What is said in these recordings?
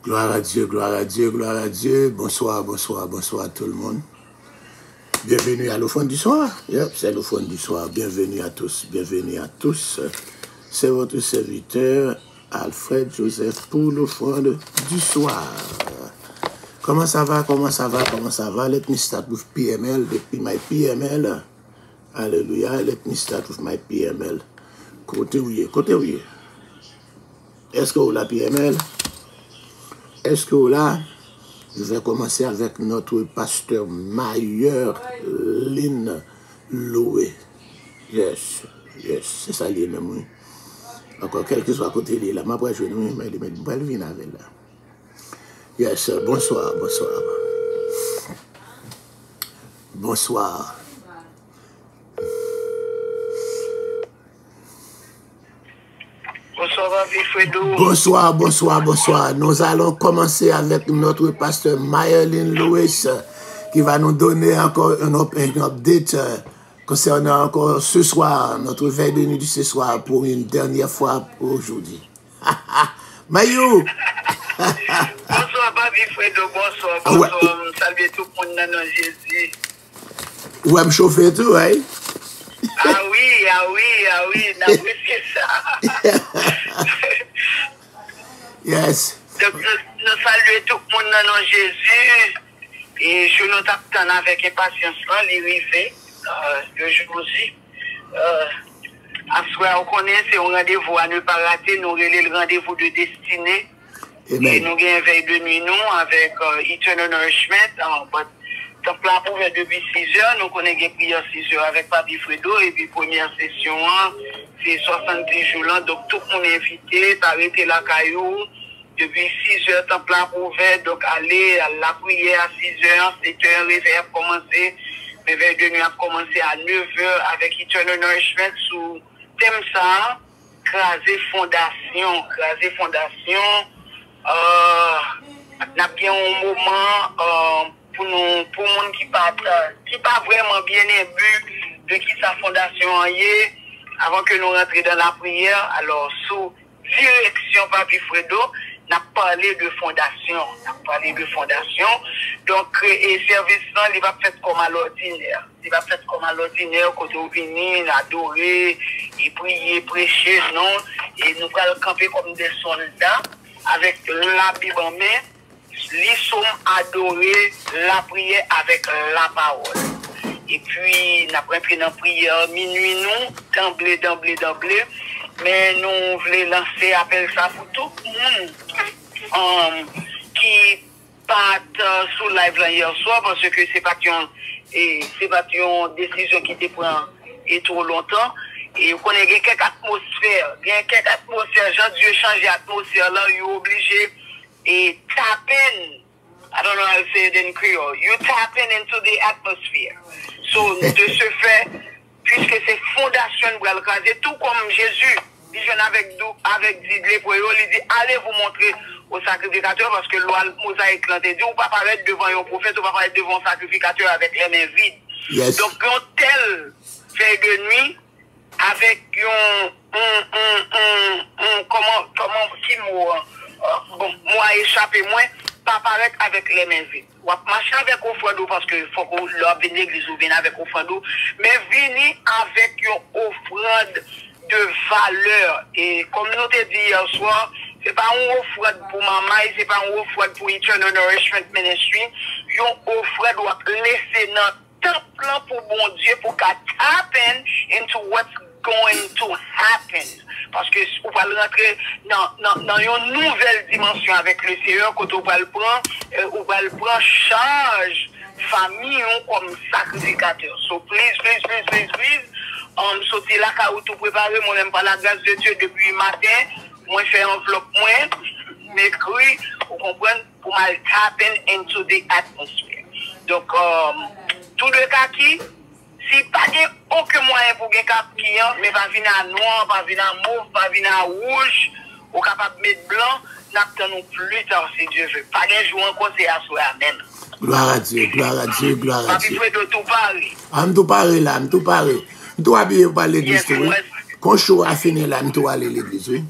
Gloire à Dieu, gloire à Dieu, gloire à Dieu. Bonsoir, bonsoir, bonsoir à tout le monde. Bienvenue à l'offrande du soir. Yep, c'est l'offrande du soir. Bienvenue à tous, bienvenue à tous. C'est votre serviteur Alfred Joseph pour l'offrande du soir. Comment ça va, comment ça va, comment ça va? Let me start with PML, my PML. Alléluia, let me start with my PML. Côté où est? Est-ce que vous la PML? Est-ce que vous là? Je vais commencer avec notre pasteur Mayer Lynn Loué. Yes, c'est ça lié même, oui. Encore quelqu'un soit à côté de là. Ma après je vais nous mettre une vine avec là. Yes, bonsoir, bonsoir. Bonsoir. Bonsoir, bonsoir, bonsoir. Nous allons commencer avec notre pasteur Mayerlin Lewis qui va nous donner encore un update concernant encore ce soir, notre veille de nuit de ce soir pour une dernière fois aujourd'hui. Mayou! Bonsoir, Babi Fredo, bonsoir, bonsoir. Salut tout le monde dans Jésus. Ouais, me chauffer tout, hein? Ah oui, n'appréciez ça. Yes. Donc, nous saluons tout le monde dans Jésus. Et je nous attends avec impatience, l'arrivée de Jésus. À ce soir, on connaît, c'est un rendez-vous à ne pas rater. Nous avons le rendez-vous de destinée. Amen. Et nous avons un veille de nuit, nous, avec Eternal Nourishment. Donc là, pour depuis 6 heures, nous connaissons une prière 6 heures avec Papi Fredo. Et puis, première session, c'est 70 jours là. Donc, tout le monde est invité, arrêter la caillou. Depuis 6 heures, temps plein ouvert. Donc, aller à la prière à 6 heures, 7 heures, réveil a commencé. Réveil de nuit a commencé à 9 heures avec Eternal Nourishment sous thème ça, craser fondation. Craser fondation. On a bien un moment, pour monde qui pas vraiment bien imbu de qui sa fondation est, avant que nous rentrions dans la prière. Alors, sous direction Papi Fredo, on a parlé de fondation. Donc, et service là, il va faire comme à l'ordinaire. Quand on vient adorer, et prier, prêcher, non? Et nous allons camper comme des soldats, avec la Bible en main. Les sommes adorer la prière avec la parole. Et puis, nous avons pris dans la prière minuit, nous, d'emblée. Mais nous voulons lancer appel ça pour tout le monde qui part sous live là hier soir parce que c'est pas une décision qui te prend et trop longtemps. Et vous connaissez quelques atmosphères. Jean-Dieu change l'atmosphère là, il est obligé. Et tapping, I don't know how to say it in Creole, you tapping into the atmosphere. So, de ce fait, puisque c'est fondation pour le caser, tout comme Jésus, il vient avec Didier pour il dit, allez vous montrer au sacrificateur parce que loi mosaïque l'a dit, ou pas paraître devant un prophète, ou pas paraître devant un sacrificateur avec les mains vides. Yes. Donc, un tel fait de nuit, avec qui mot, bon, moi échappé moins, pas paraître avec les mains vides. Ou marcher avec offrande parce que faut qu'on leur vienne l'église ou vienne avec offrande, mais venir avec une offrande de valeur. Et comme nous t'ai dit hier soir, c'est pas une offrande pour maman, c'est pas une offrande pour Eternal Nourishment Ministry, une offrande doit laisser dans temple pour bon Dieu pour qu'elle tap into what's going to happen. Parce que on va rentrer dans une nouvelle dimension avec le Seigneur quand on va le prendre charge famille comme sacrificateur. So please, sortir là quand tout préparé, moi n'aime pas la grâce de Dieu depuis matin, moi fais enveloppe moi, m'écrit, vous comprenez, pour mal tapping into the atmosphere. Donc tout le cas qui si pas aucun moyen pour gagner cap client, mais pas venir à noir, pas venir à mauve, pas venir à rouge, ou capable de mettre blanc, n'attendons plus tard si Dieu veut. Pas de jour encore, c'est à soi, amen. Gloire à Dieu, gloire à Dieu, gloire à Dieu. Papi Fredo tout parler. Tout parler là, tout parler. Tout habillé pour l'église, oui. Quand chaud a fini là, tout aller l'église, oui.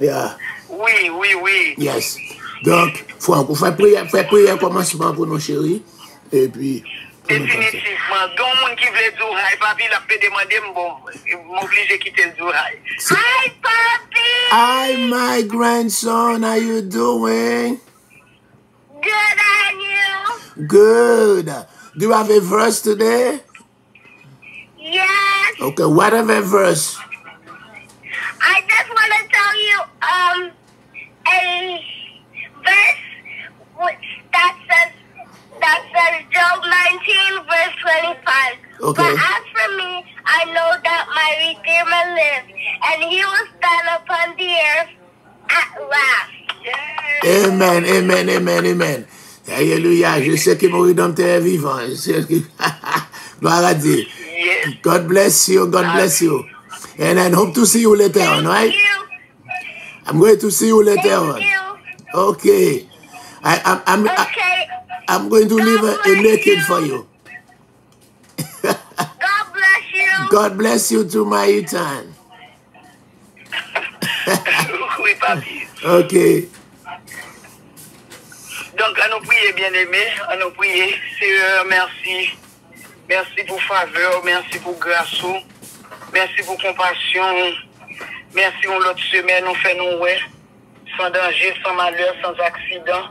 Yeah. Oui. Yes. Donc, Franck, vous faites prière commencement pour nos chéris. Et puis... Définitivement. Donc, monde qui veut dire hi, papi, il a fait demander, bon, m'oblige de quitter le dire hi. Hi, papi! Hi, my grandson, how you doing? Good, and you? Good. Do you have a verse today? Yes. Okay, whatever verse. I just want to tell you a verse that says Job 19 verse 25. Okay. But as for me, I know that my Redeemer lives, and he will stand upon the earth at last. Yeah. Amen, amen, amen, amen. Alléluia. Je sais que mon Rédempteur est vivant. Je sais que... Gloire à Dieu. Yes. God bless you. God bless you. And I hope to see you later on, right? You. I'm going to see you later on. Thank you. Okay. Okay. I'm going to leave a naked for you. God bless you. God bless you too, my Ethan. Oui, papi. Okay. Donc, à nous prier, bien-aimés, à nous prier. Seigneur, merci. Merci pour faveur, merci pour grâce, merci pour compassion. Merci pour l'autre semaine, nous faisons ouais, sans danger, sans malheur, sans accident.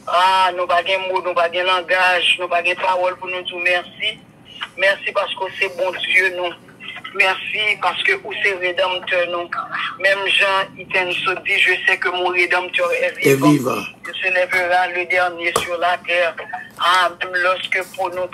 Ah, nous n'avons pas de mots, nous n'avons pas de langage, nous n'avons pas de parole pour nous dire merci. Merci parce que c'est bon Dieu, nous. Merci parce que vous êtes rédempteur, nous. Même Jean, il se dit, je sais que mon rédempteur est vivant. Il se lèvera le dernier sur la terre. Ah, même lorsque pour nous,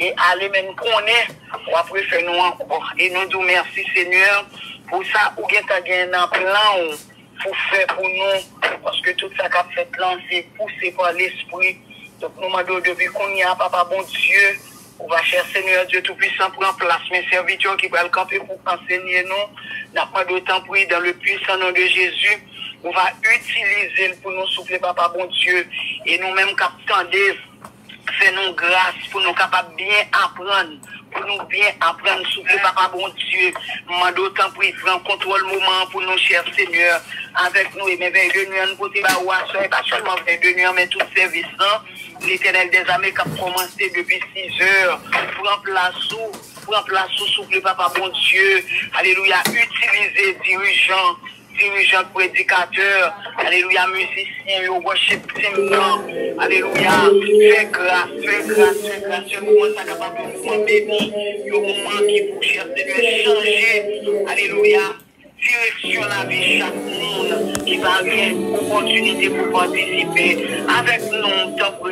et allez même qu'on est, on va préférer nous encore. Et nous disons merci Seigneur pour ça, ou bien tu as un plan pour faire pour nous, parce que tout ça qu'a fait là, c'est poussé par l'esprit. Donc nous demandons depuis qu'on y a, Papa bon Dieu, on va chercher Seigneur Dieu Tout-Puissant pour en place mes serviteurs qui vont le camper pour enseigner nous. N'a pas de temps pour dans le puissant nom de Jésus. On va utiliser pour nous souffler, Papa bon Dieu, et nous-mêmes qu'attendez. Fais-nous grâce pour nous capables bien apprendre, pour nous bien apprendre, souffler, Papa bon Dieu. Moi, d'autant pour prendre contrôle moment pour nous, cher Seigneur, avec nous et mes 22 nuits, nous côté pas seulement 22 nuits, mais tout service, l'Éternel des armées qui a commencé depuis 6 heures, prends place sous souffle, Papa bon Dieu. Alléluia, utilisez dirigeants, prédicateurs, alléluia, musiciens, worship team, alléluia, fais grâce, ce moment ça capable de former, le moment qui vous cherche de changer, alléluia, direction la vie chaque monde qui va avoir opportunité pour participer avec nous, tant que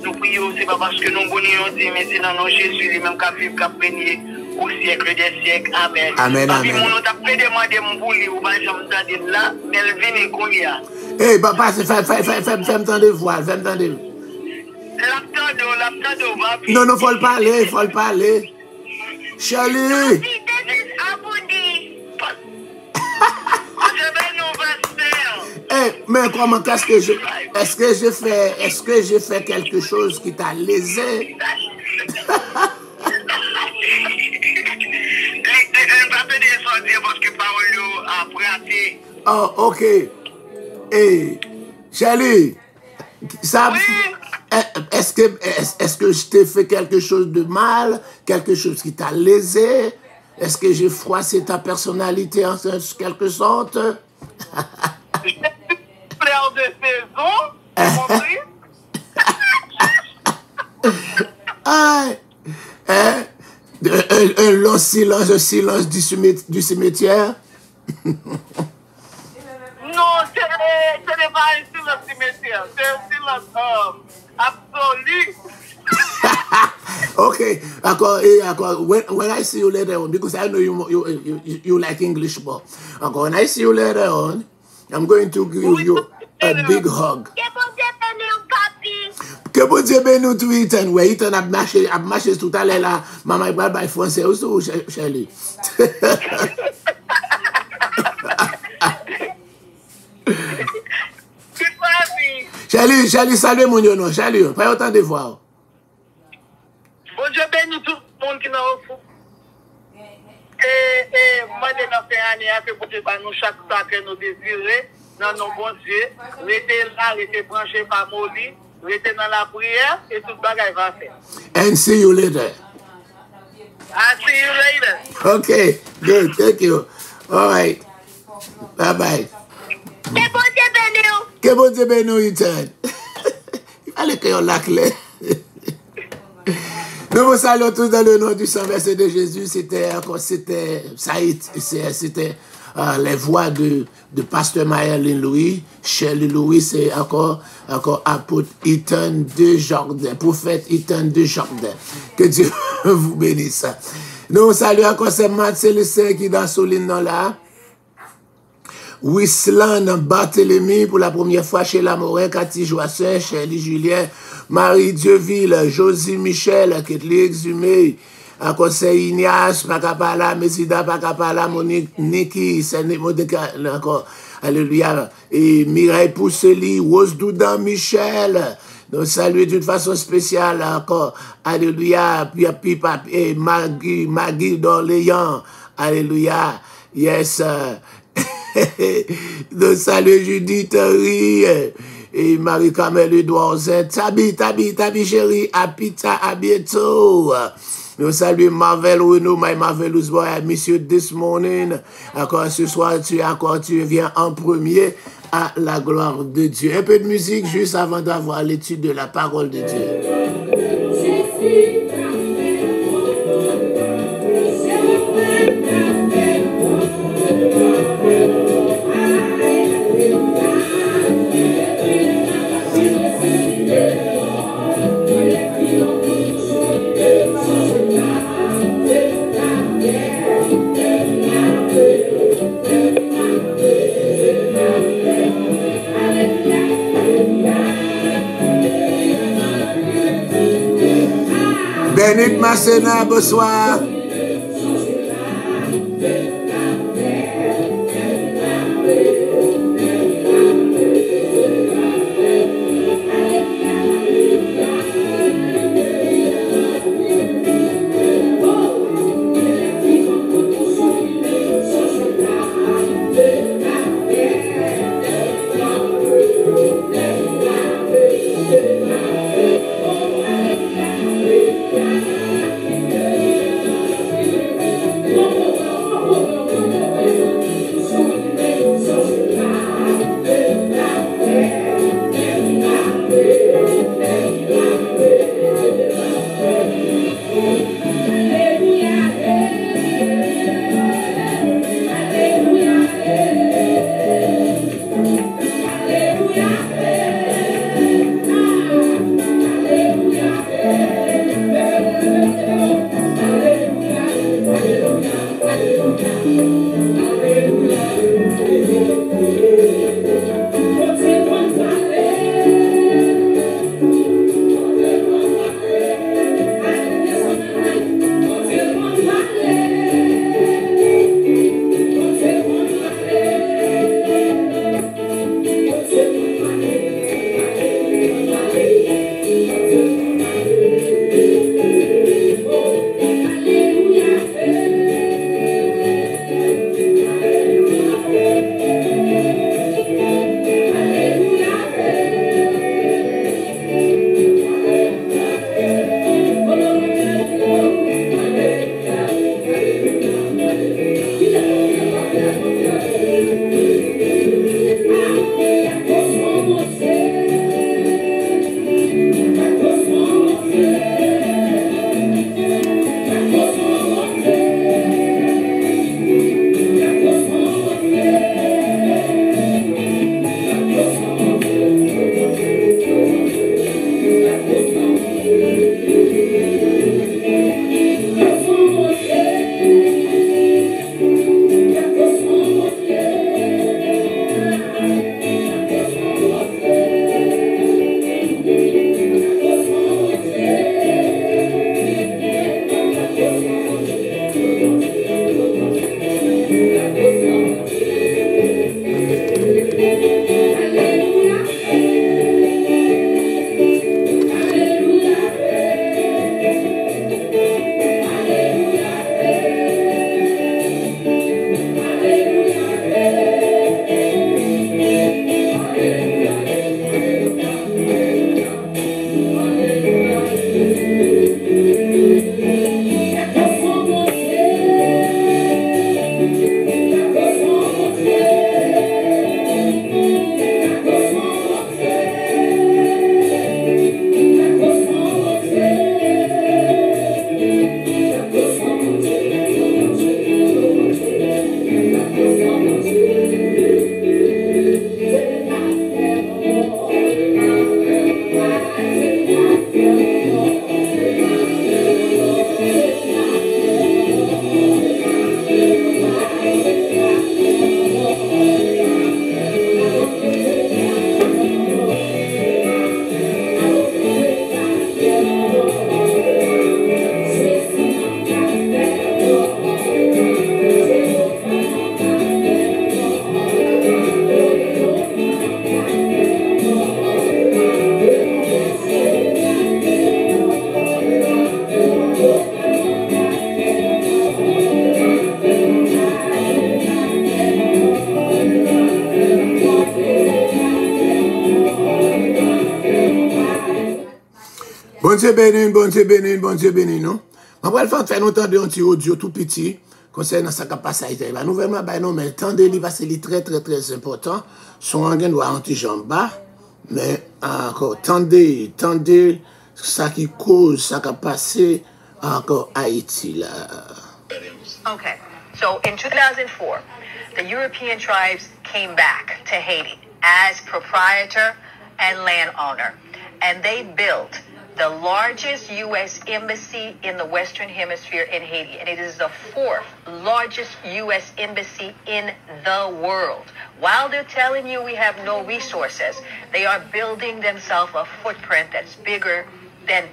nous prions, c'est pas parce que nous bonnions, mais c'est dans nos Jésus, lui-même qui vivre, qui régner au siècle des siècles. Amen. Amen, amen. On t'a fait demander mon bouli ou pas j'aime t'entendre là, mais elle vient qu'on y a. Eh, papa, fais-moi entendre voix, fais-moi entendre. L'abtando, va. Non, faut le parler. Shirley. Eh, mais comment, est-ce que j'ai fait quelque chose qui t'a lésé? Oh, ok. Hey, Charlie, ça, oui. Est-ce que je t'ai fait quelque chose de mal, quelque chose qui t'a lésé? Est-ce que j'ai froissé ta personnalité en quelque sorte? J'ai fleur de saison, compris? Un long silence du cimetière. Non, ce n'est pas un silence cimetière, c'est un silence absolu. Okay, when I see you later on, because I know you like English more. When I see you later on, I'm going to give you a big hug. Que bon Dieu bénisse tout Ethan. Ouais, Ethan a marché tout à l'heure là. Maman va parler français aussi, Shirley. Shirley, salut mon nom. Shirley, pas autant de voir. Bon Dieu bénisse tout le monde qui n'a pas fou. Et moi, je n'ai pas fait un année pour que nous chaque fois que nous désirons. dans nos bons dieux, restez là, restez branché par Moli, restez dans la prière et tout le bagage va faire. And see you later. I'll see you later. Okay, good. Thank you. All right. Bye-bye. Que bon Dieu bénisse, Ethan. Il fallait qu'il y ait la clé. Nous vous saluons tous dans le nom du Saint-Verset de Jésus. C'était les voix de Pasteur Maëlyn Louis. Shirley Louis, c'est encore apôtre Ethan Desjardins, prophète Ethan Desjardins. Que Dieu vous bénisse. Nous saluons encore ces Matt Célestin qui est dans Soline là. Wislan Barthélemy pour la première fois chez Lamorin, Cathy Joassin, Shirley Julien, Marie Dieuville, Josie Michel, Ketli Exhumé, Conseil Ignace, Pacapala, Mesida Pacapala, Monique Niki, encore, alléluia, et Mireille Pousseli, Rose Doudan Michel, nous saluons d'une façon spéciale encore, alléluia, et Maggie d'Orléans, alléluia, yes, nous saluons Judith Henry et Marie-Camille Edouard, Tabi chérie, Apita, à bientôt. Nous saluons Marvel Renaud, my Marvelous Boy, I miss you this morning. Encore ce soir, tu viens en premier à la gloire de Dieu. Un peu de musique juste avant d'avoir l'étude de la parole de Dieu. Benit Masséna, bonsoir. Bon Dieu béni, bon Dieu béni, bon Dieu béni, non? On va faire entendre un petit audio tout petit concernant ce qui a passé à Haïti. Nous vraiment, non, mais tendez-le parce que c'est très, très, très important. Son organe doit anti-jambe bas, mais encore, tendez ça qui cause, ça qui a passé encore à Haïti, là. Okay, so in 2004, the European tribes came back to Haiti as proprietor and landowner, and they built the largest U.S. embassy in the Western Hemisphere in Haiti, and it is the fourth largest U.S. embassy in the world. While they're telling you we have no resources, they are building themselves a footprint that's bigger than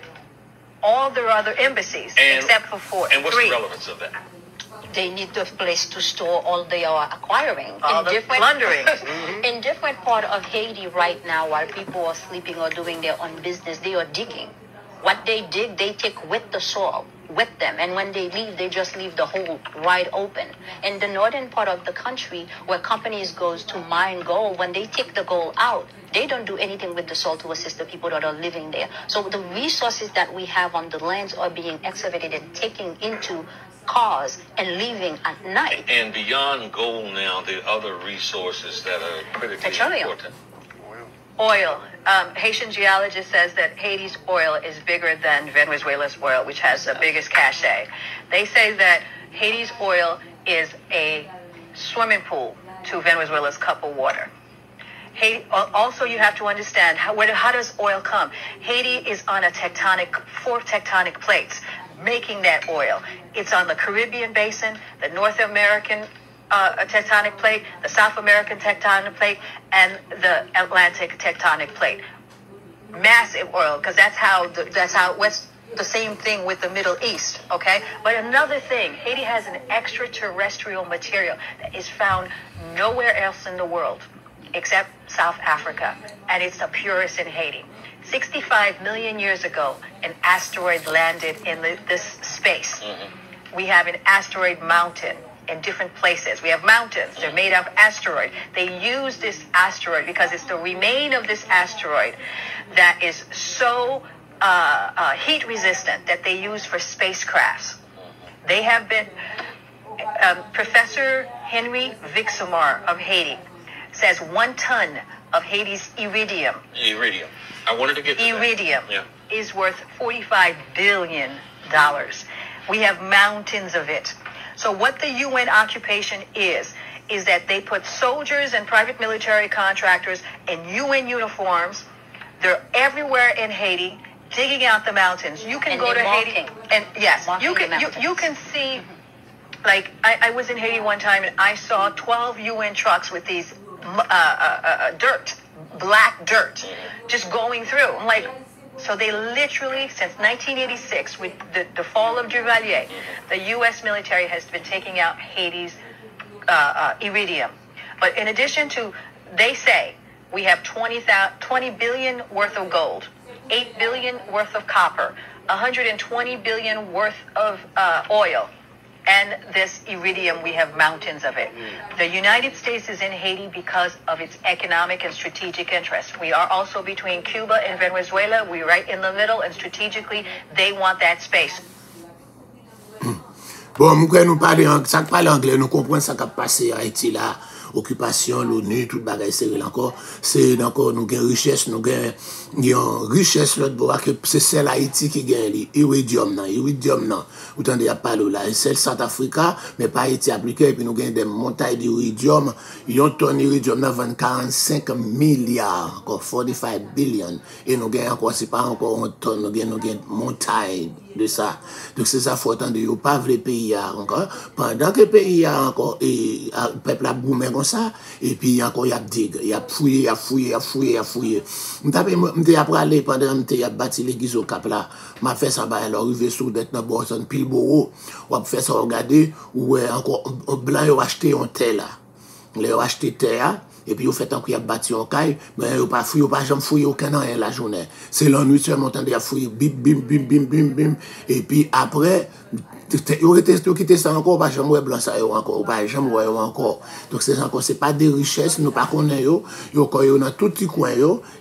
all their other embassies, except for And what's three. the relevance of that? They need a place to store all they are acquiring. All the plundering. In different part of Haiti right now, while people are sleeping or doing their own business, they are digging. What they dig, they take with the soil, with them. And when they leave, they just leave the hole wide open. In the northern part of the country, where companies goes to mine gold, when they take the gold out, they don't do anything with the soil to assist the people that are living there. So the resources that we have on the lands are being excavated and taken into cars and leaving at night. And beyond gold now, the other resources that are critically Petroleum. important. Oil. Haitian geologist says that Haiti's oil is bigger than Venezuela's oil, which has the biggest cachet. They say that Haiti's oil is a swimming pool to Venezuela's cup of water. Haiti, also, you have to understand how does oil come? Haiti is on four tectonic plates making that oil. It's on the Caribbean basin, the North American tectonic plate, the South American tectonic plate, and the Atlantic tectonic plate. Massive oil, because that's how what's the same thing with the Middle East, okay? But another thing, Haiti has an extraterrestrial material that is found nowhere else in the world except South Africa, and it's the purest in Haiti. 65 million years ago, an asteroid landed in this space. We have an asteroid mountain in different places. We have mountains. They're made of asteroid. They use this asteroid because it's the remain of this asteroid that is so heat resistant that they use for spacecrafts. They have been, Professor Henry Vixamar of Haiti says 1 ton of Haiti's iridium. Iridium. I wanted to get to Iridium that. is worth $45 billion. We have mountains of it. So what the UN occupation is that they put soldiers and private military contractors in UN uniforms. They're everywhere in Haiti, digging out the mountains. You can go to Haiti, and yes, you can see. Like I was in Haiti one time, and I saw 12 UN trucks with these black dirt, just going through. I'm like, so they literally, since 1986, with the fall of Duvalier, the U.S. military has been taking out Haiti's iridium. But in addition to, they say, we have 20 billion worth of gold, 8 billion worth of copper, 120 billion worth of oil. And this iridium, we have mountains of it. The United States is in Haiti because of its economic and strategic interest. We are also between Cuba and Venezuela. We're right in the middle, and strategically, they want that space. Bon, nous parler anglais, nous comprenons ce qui a passé à Haïti là, occupation, l'ONU, tout bagage c'est encore, c'est encore nous gain richesse, nous gain richesse l'autre bois que c'est celle Haïti qui gagne iridium non, vous entendez à parler là, et celle South Africa, mais pas Haïti appliqué et puis nous gain des montagnes d'iridium, yon tonne iridium là vend 45 milliards, encore 45 billion et nous gain encore c'est pas encore une tonne, nous gain montagne de ça. Donc c'est ça faut entendre yo pas les pays encore pendant que le pays a encore et peuple a boumé comme ça et puis encore y a dig, y a fouillé. M'était après aller pendant m'était a bâti l'église au Cap là, m'a fait ça ba alors arrivé sous d'être dans Boston Pilboro, ou a fait ça regarder ou encore blanc yo acheté un terre là. Les acheté terre et puis vous faites encore y a bâti en caille mais vous pas fouiller pas jamais fouiller aucun la journée c'est la nuit seulement entendre à fouiller bim et puis après Vous quittez ça encore, pas jamais blanc ça encore, pas jamais encore. Donc c'est pas des richesses, nous pas connaissons yo dans tout petit coin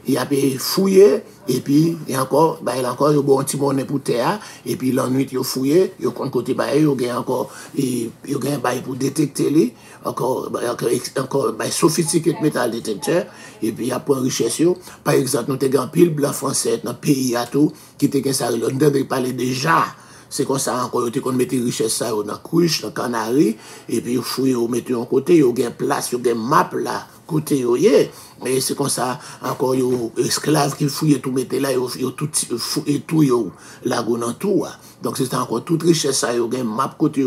il a fouillé et puis il encore il encore yo bon petit monnaie pour terre et puis la nuit yo fouillé, yo compte côté yo gagne encore yo gagne pour détecter les encore sophistiqué métal détecteur et puis après richesse yo par exemple nous te grand pile blanc français dans pays à tout qui te gagne ça on devait parler déjà. C'est comme ça encore, on mettait richesse ça dans couche, dans Canaries, et puis vous fouillez, vous mettez en côté, vous avez place, vous avez map là, côté, et c'est comme ça encore, vous esclaves qui fouillent tout, mettez là, vous tout fouillez tout, là, dans tout. Donc c'est encore toute richesse ça, vous avez map côté,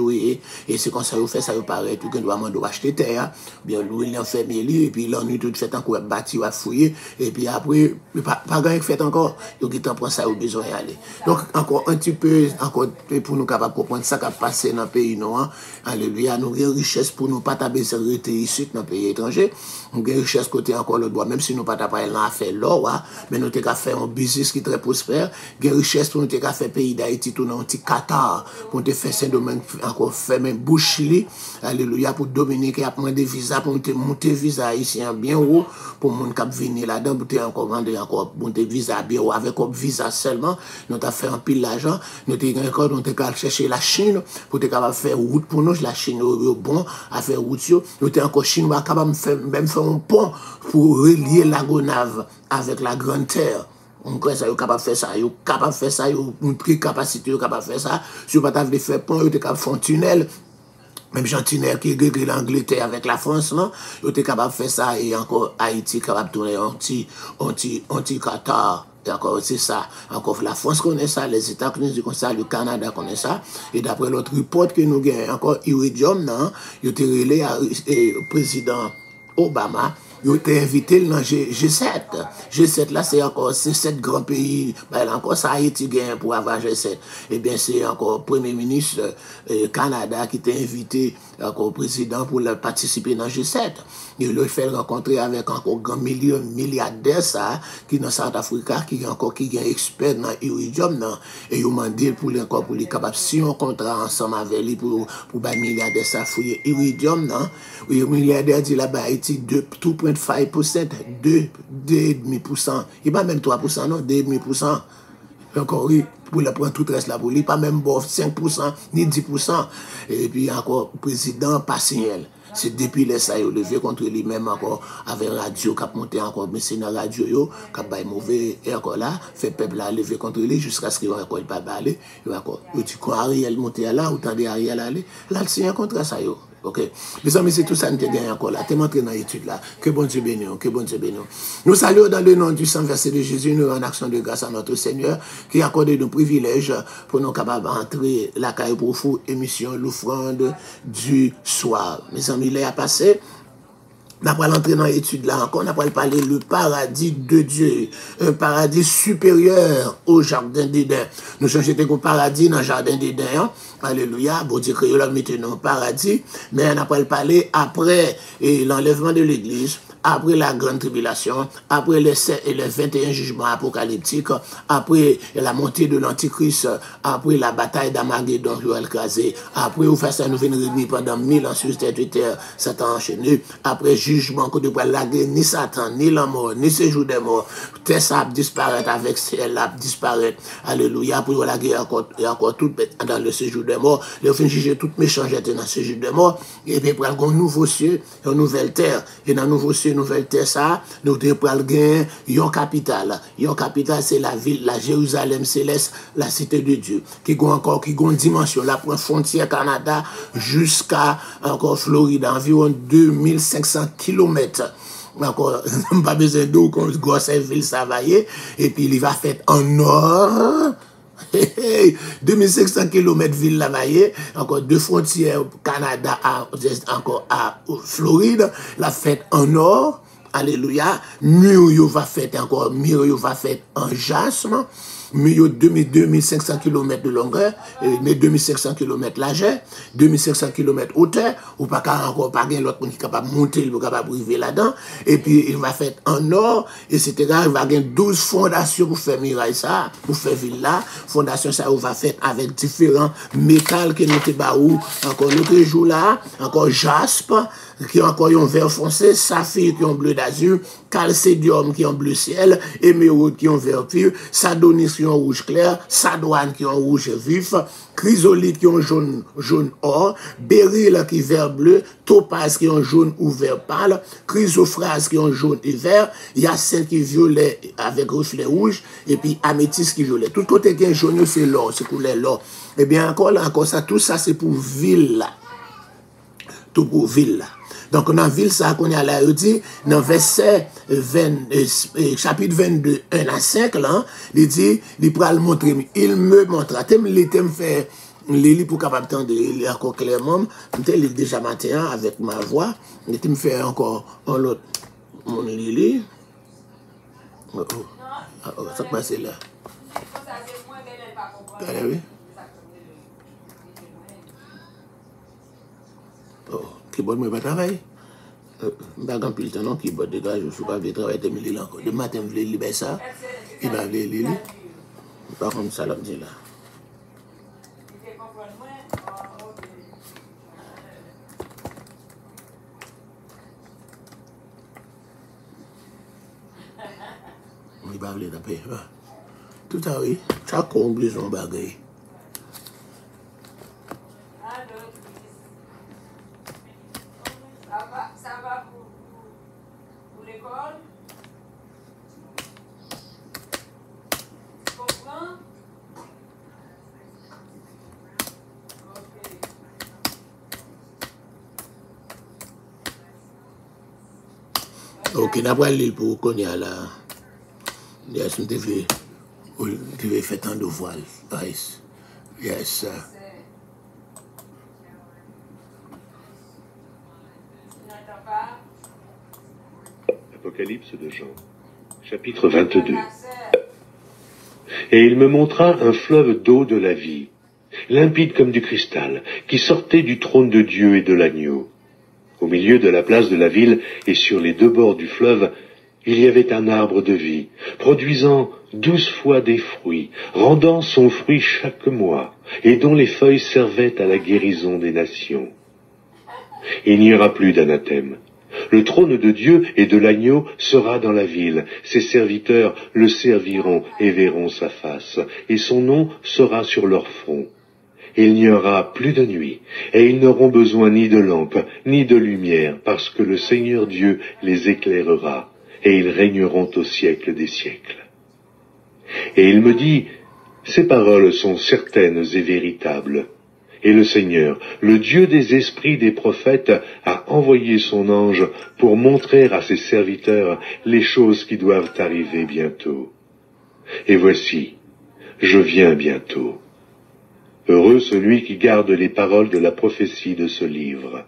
et c'est comme ça, vous faites ça, vous paraît, tout, vous doit acheter terre, bien louer l'enfermer, et puis l'ennui tout fait encore bâti, vous fouiller, et puis après, pas grand fait encore, vous prend ça, vous besoin d'y aller. Donc encore un petit peu, encore pour nous capables de comprendre ça qui a passé dans le pays noir. Alléluia, nous avons une richesse pour nous pas taper ici dans le pays étranger. Nous avons une richesse côté encore le droit, même si nous pas taper là faire l'or, mais nous avons fait un business qui est très prospère. Nous avons une richesse pour nous faire pays d'Haïti, tout dans un petit Qatar, pour nous faire Saint-Domingue, encore faire même bouche-li. Alléluia, pour Dominique, et après des visas, pour nous monter visa haïtien bien haut, pour nous venir là-dedans, pour nous encore vendre encore monter visa bien haut, avec un visa seulement. Nous avons fait un pile d'argent, nous avons on était chercher la Chine pour être capable de faire route pour nous. La Chine est bon à faire route. Nous sommes encore chinois capable de faire un pont pour relier la Gonave avec la Grande Terre. On croit ça, vous capable de faire ça, vous capable de faire ça, vous avez capacité, vous capable de faire ça. Si vous n'avez pas faire pont, vous êtes capable de faire un tunnel. Même Jean Tunnel qui est l'Angleterre avec la France, non? Vous êtes capable de faire ça et encore Haïti capable de tourner anti-Qatar. D'accord, c'est ça. Encore la France connaît ça, les États-Unis connaissent ça, le Canada connaît ça. Et d'après l'autre report que nous avons, encore Iridium, non? Il était relé à président Obama. Il était invité dans G7. G7 là, c'est encore 7 grands pays. Ben, encore ça Haïti gagne pour avoir G7. Eh bien, c'est encore le Premier ministre Canada qui était invité encore président pour participer dans G7. Il le fait rencontrer avec encore grand milliardaire ça qui dans South Africa qui est expert dans Iridium non et il m'a dit pour les capables si on contrat ensemble avec lui pour milliardaire ça fouiller Iridium non le milliardaire dit là-bas Haïti 2.5% 2,5%. Il pas même 3% non 2,5%. Encore oui pour le prendre tout reste là pour lui pas même 5% ni 10%. Et puis encore président Passignel. C'est depuis les ça, il levé contre lui-même encore, avec radio, qui a monté encore, mais c'est dans la radio, qui a baillé mauvais, et encore là, fait peuple là, lever contre lui, jusqu'à ce qu'il va encore pas aller, il va encore, il dit, quand Ariel monté là, ou tant Ariel aller, là, il signe contre ça, yo. Ok, mes amis, c'est tout ça, nous te gagne encore là. Tu es montré dans l'étude là. Que bon Dieu bénisse, que bon Dieu bénisse. Nous saluons dans le nom du sang versé de Jésus, nous en action de grâce à notre Seigneur, qui a accordé nos privilèges pour nous capables d'entrer la caille pour vous, émission, l'offrande du soir. Mes amis, il est à passer. On n'a pas l'entrée dans l'étude là encore, on n'a pas parlé le paradis de Dieu, un paradis supérieur au jardin d'Éden. Nous changeons de paradis dans le jardin d'Éden. Hein? Alléluia, bon Dieu que nous mettons au paradis, mais on n'a pas parlé après l'enlèvement de l'église, après la grande tribulation, après les 21 jugements apocalyptiques, après la montée de l'Antichrist, après la bataille d'Armageddon, après vous faites ça, nous venons réunir pendant 1000 ans sur cette terre, Satan enchaîné, après jugement, que ne peut la guerre, ni Satan, ni la mort, ni séjour des morts, Tessa disparaître avec ciel, disparaître, alléluia, pour la guerre encore tout dans le séjour des morts, les fin juger toute méchanceté dans le séjour des morts, et puis pour un nouveau ciel, une nouvelle terre, et dans nouveau ciel, nouvelle terre ça, nous devons gagner une capitale. Une capitale, c'est la ville, la Jérusalem céleste, la cité de Dieu, qui a encore une dimension, la frontière Canada jusqu'à encore Floride, environ 2500 km. Encore, pas besoin d'eau, qu'on grosse ville, ça va y et puis il va faire en or. 2500 km ville la Vaillé, encore deux frontières Canada encore à Floride, la fête en or, alléluia, mur va faire encore, mur va faire en jasme, milieu de 2500 km de longueur, mais 2500 km largeur, 2500 km hauteur, ou pas encore pas l'autre qui est capable de monter, il est capable de arriver là-dedans, et puis il va faire en or, etc. Il va avoir 12 fondations pour faire miraille ça, pour faire ville là, fondation ça, on va faire avec différents métals qui nous baou, encore l'autre jour là, encore jaspe, qui ont encore un vert foncé, saphir qui ont bleu d'azur, calcédium qui ont bleu ciel, émeraude qui ont vert pur, sadonis qui ont rouge clair, sadoine qui ont rouge vif, chrysolite qui ont jaune or, béryl qui vert bleu, topaz qui ont jaune ou vert pâle, chrysophrase qui ont jaune et vert, hyacinthe qui violet avec reflet rouge, et puis améthyste qui violet. Tout côté qui est jaune, c'est l'or, c'est couleur l'or. Eh bien, encore là, encore ça, tout ça, c'est pour ville là. Tout pour ville là. Donc, dans la ville, ça, qu'on est à la dit, dans verset 20, chapitre 22, 1 à 5, là, il dit, il pourra le montrer, il me montrera. Il me fait, il pour capable d'entendre, il encore clairement, il est déjà matin avec ma voix, il me fait encore un autre, mon Lili. Ça passe là. Oui. Oh, qui bon, moi, pas travailler. Je ne vais pas plus de temps, non, qui bon, dégage, je ne suis pas de travailler, je vais encore. Le matin, je vais libérer ça, il va lire. Par contre, ça, là, dit là. Il va aller taper. Tout à l'heure, chaque comble son bagage. Ça va pour l'école? Tu comprends? Ok, d'après l'île pour qu'on y a là. Yes, on devait faire tant de voile. Nice. Yes, sir. Apocalypse de Jean, chapitre 22. Et il me montra un fleuve d'eau de la vie, limpide comme du cristal, qui sortait du trône de Dieu et de l'agneau. Au milieu de la place de la ville et sur les deux bords du fleuve, il y avait un arbre de vie, produisant 12 fois des fruits, rendant son fruit chaque mois, et dont les feuilles servaient à la guérison des nations. Il n'y aura plus d'anathème. Le trône de Dieu et de l'agneau sera dans la ville. Ses serviteurs le serviront et verront sa face, et son nom sera sur leur front. Il n'y aura plus de nuit, et ils n'auront besoin ni de lampe, ni de lumière, parce que le Seigneur Dieu les éclairera, et ils régneront au siècle des siècles. Et il me dit, ces paroles sont certaines et véritables. Et le Seigneur, le Dieu des esprits des prophètes, a envoyé son ange pour montrer à ses serviteurs les choses qui doivent arriver bientôt. Et voici, je viens bientôt. Heureux celui qui garde les paroles de la prophétie de ce livre.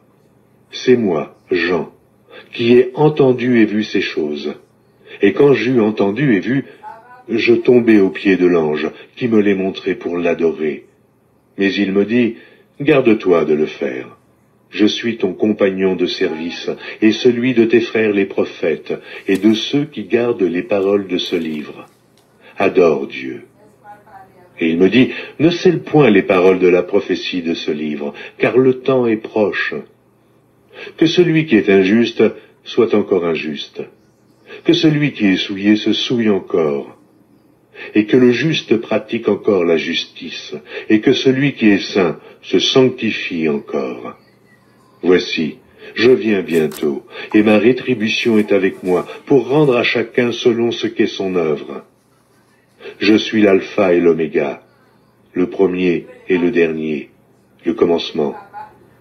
C'est moi, Jean, qui ai entendu et vu ces choses. Et quand j'eus entendu et vu, je tombai aux pieds de l'ange qui me les montrait pour l'adorer. Mais il me dit, garde-toi de le faire. Je suis ton compagnon de service, et celui de tes frères les prophètes, et de ceux qui gardent les paroles de ce livre. Adore Dieu. Et il me dit, ne scelle point les paroles de la prophétie de ce livre, car le temps est proche. Que celui qui est injuste soit encore injuste. Que celui qui est souillé se souille encore. Et que le juste pratique encore la justice, et que celui qui est saint se sanctifie encore. Voici, je viens bientôt, et ma rétribution est avec moi, pour rendre à chacun selon ce qu'est son œuvre. Je suis l'alpha et l'oméga, le premier et le dernier, le commencement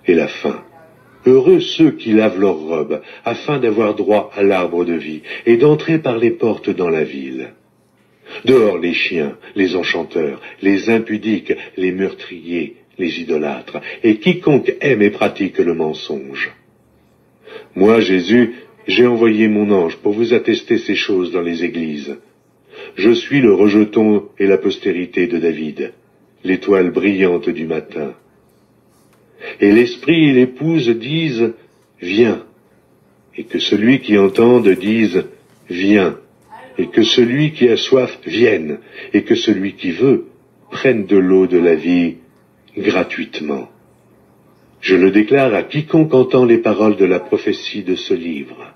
et la fin. Heureux ceux qui lavent leurs robes, afin d'avoir droit à l'arbre de vie, et d'entrer par les portes dans la ville. Dehors les chiens, les enchanteurs, les impudiques, les meurtriers, les idolâtres, et quiconque aime et pratique le mensonge. Moi, Jésus, j'ai envoyé mon ange pour vous attester ces choses dans les églises. je suis le rejeton et la postérité de David, l'étoile brillante du matin. Et l'esprit et l'épouse disent, viens, et que celui qui entende dise, viens, et que celui qui a soif vienne, et que celui qui veut prenne de l'eau de la vie gratuitement. Je le déclare à quiconque entend les paroles de la prophétie de ce livre.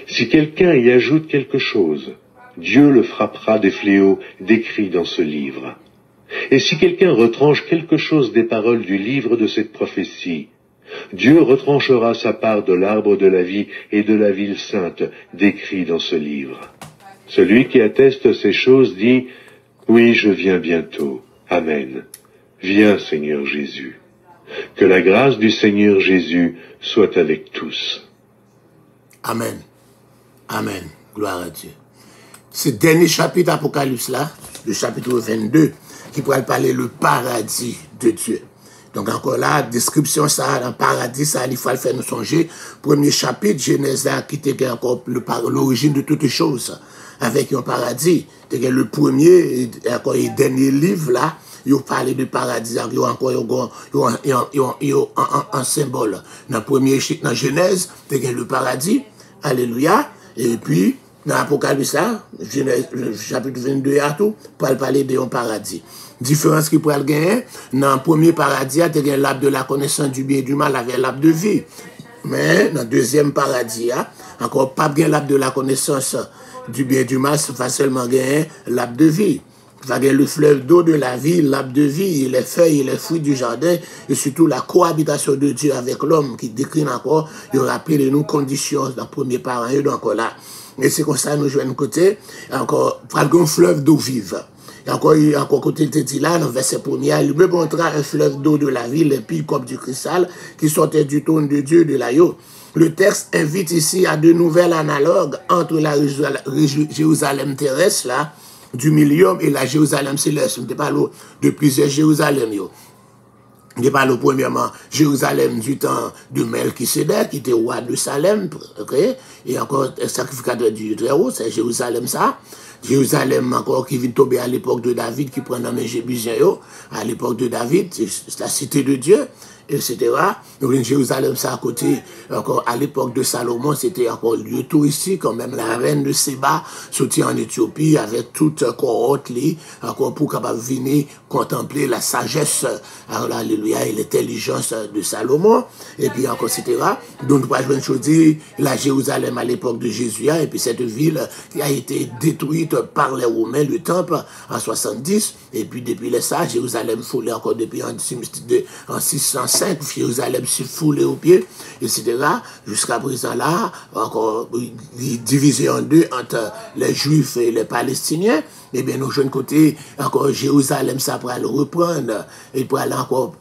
Si quelqu'un y ajoute quelque chose, Dieu le frappera des fléaux décrits dans ce livre. Et si quelqu'un retranche quelque chose des paroles du livre de cette prophétie, Dieu retranchera sa part de l'arbre de la vie et de la ville sainte décrits dans ce livre. Celui qui atteste ces choses dit, oui, je viens bientôt. Amen. Viens, Seigneur Jésus. Que la grâce du Seigneur Jésus soit avec tous. Amen. Amen. Gloire à Dieu. Ce dernier chapitre Apocalypse là, le chapitre 22, qui pourrait parler le paradis de Dieu. Donc encore là, description ça, dans le paradis, ça, il faut le faire nous songer. Premier chapitre, Genèse qui était encore l'origine de toutes les choses, avec un paradis. C'était le premier et encore le dernier livre là, il parle de paradis, il y a encore un symbole. Dans Genèse, c'était le paradis, alléluia, et puis, dans l'Apocalypse, chapitre 22 à tout, pour parler de un paradis. Différence qui pourrait gagner, dans le premier paradis, il y a l'arbre de la connaissance du bien et du mal avec l'arbre de vie. Mais dans le deuxième paradis, encore pas bien l'arbre de la connaissance du bien et du mal, c'est facilement gagner l'arbre de vie. Il va gagner le fleuve d'eau de la vie, l'arbre de vie, les feuilles et les fruits du jardin, et surtout la cohabitation de Dieu avec l'homme, qui décrit encore, il rappelle nous conditions dans le premier paradis, donc là. Et c'est comme ça, nous jouons un côté, encore, un fleuve d'eau vive. Et encore côté, il te dit là, dans le verset 1er, il me montra un fleuve d'eau de la vie, limpide comme du cristal, qui sortait du trône de Dieu de l'agneau. Le texte invite ici à de nouvelles analogues entre la Jérusalem terrestre, là, du millénium et la Jérusalem céleste. On ne parle de plusieurs Jérusalem, yo. On parle premièrement Jérusalem du temps de Melchisédek, qui était roi de Salem, okay? Et encore un sacrificateur du Très-Haut, c'est Jérusalem ça. Jérusalem encore qui vient tomber à l'époque de David, qui prend dans les Jébusiens, à l'époque de David, c'est la cité de Dieu, etc. Donc Jérusalem ça à côté, encore à l'époque de Salomon, c'était encore lieu touristique, quand même la reine de Séba sortit en Éthiopie avec toute cohorte, encore pour capable venir contempler la sagesse, alléluia, et l'intelligence de Salomon, et puis encore, etc. Donc, je vais dire, la Jérusalem à l'époque de Jésus, et puis cette ville qui a été détruite par les Romains, le temple, en 70, et puis depuis ça, Jérusalem foulée encore depuis en 605, Jérusalem s'est foulée au pied, etc. Jusqu'à présent là, encore divisé en deux entre les Juifs et les Palestiniens. Eh bien, nous, jeunes côté, encore Jérusalem, ça pourra le reprendre, il pourra encore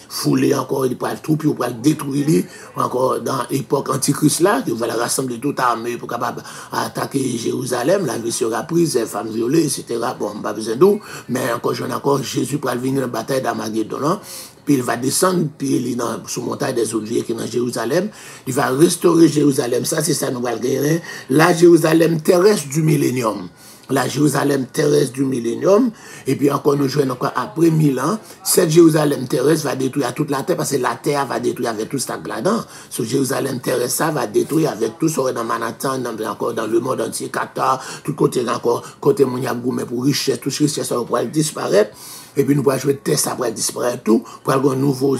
fouler encore, il pourra tout, puis il pourra le détruire, encore dans l'époque antichrist là, il va rassembler toute armée pour capable attaquer Jérusalem, la vie sera prise, les femmes violées, etc. Bon, pas besoin d'où, mais encore, Jésus pourra venir dans la bataille d'Armageddon, puis il va descendre, puis il est sous montagne des Oliviers qui est dans Jérusalem, il va restaurer Jérusalem, ça c'est ça nous va le gagner, la Jérusalem terrestre du millénium. La Jérusalem terrestre du millénium, et puis encore nous jouons encore après 1000 ans, cette Jérusalem terrestre va détruire toute la terre, parce que la terre va détruire avec tout ça là-dedans. Ce Jérusalem terrestre, ça va détruire avec tout ça dans Manhattan, encore dans le monde entier, Qatar, tout côté encore, côté Mouniagoumé pour richesse, toute richesse, ça va disparaître. Et puis nous pourrons jouer de terre, ça va disparaître tout, pour avoir des nouveaux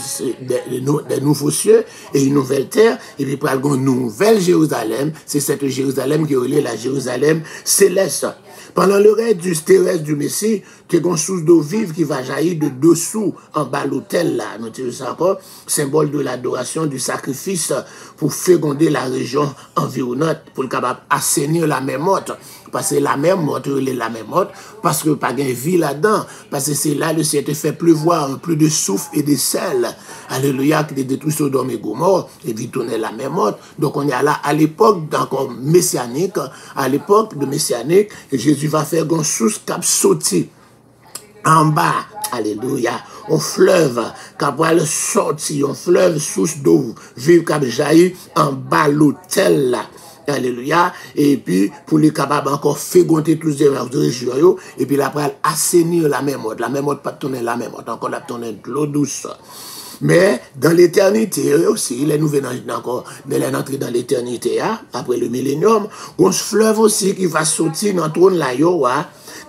cieux et une nouvelle terre, et puis pour avoir une nouvelle Jérusalem, c'est cette Jérusalem qui est reliée la Jérusalem céleste. Pendant le règne du terrestre du Messie, tu as une source d'eau vive qui va jaillir de dessous en bas l'autel là. Nous disons ça encore, symbole de l'adoration, du sacrifice pour féconder la région environnante, pour le capable assainir la mer morte. Parce que la mer morte, la mer morte, parce que pas de vie là-dedans, parce que c'est là le ciel te fait pleuvoir, plus de souffle et de sel. Alléluia, qui détruit Sodome et Gomorrhe, et puis tourner la mer morte. Donc on est là à l'époque d'encore messianique, à l'époque de messianique, et Jésus va faire une source cap sauter en bas. Alléluia. Un fleuve qui va sortir, un fleuve source d'eau vive qui jaillit en bas l'autel là. Alléluia. Et puis, pour les capables encore fégonter tous les régions, et puis après, assainir la même mode. La même mode, pas tourner la même mode, encore la tourner de l'eau douce. Mais dans l'éternité aussi, les nouvelles encore, de l'entrée dans l'éternité, après le millénium, on se fleuve aussi qui va sortir dans le trône là,